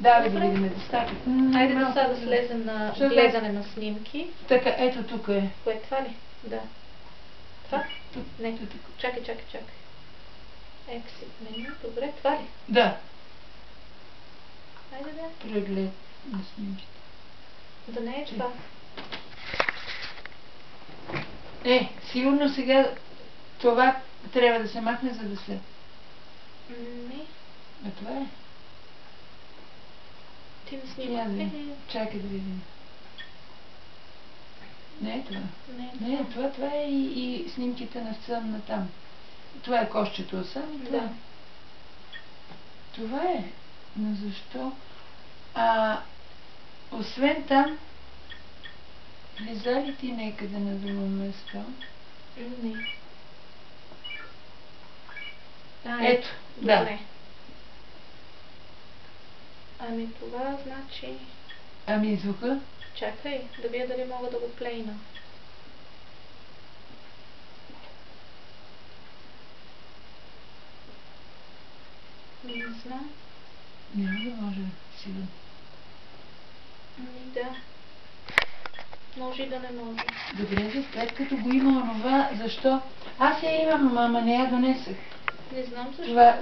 Давай да видим дистаката. Хайде да сега да слезем на гледане на снимки. Така, ето тук е. Кое, това ли? Да. Това? Не. Чакай. Exit меню. Добре, това ли? Да. Хайде да. Преглед на снимките. Да не е това. Сигурно сега това трябва да се махне, за да се... Не. Това е. Ти не снимаш. Чакай да видим. Не е това. Не, това е и снимките на сцена там. Това е кошчето сам. Да. Това е. Но защо? Освен там, влиза ли ти някъде на друго место? Не. Ето, да. Добре. Ами това значи... Ами звука? Чакай, да видя дали мога да го плейна. Не знам. Няма да може, сигурно. Ами да. Може и да не може. Добре, след като го има онова, защо? Аз я имам, ама не я донесах. Не знам защо. Това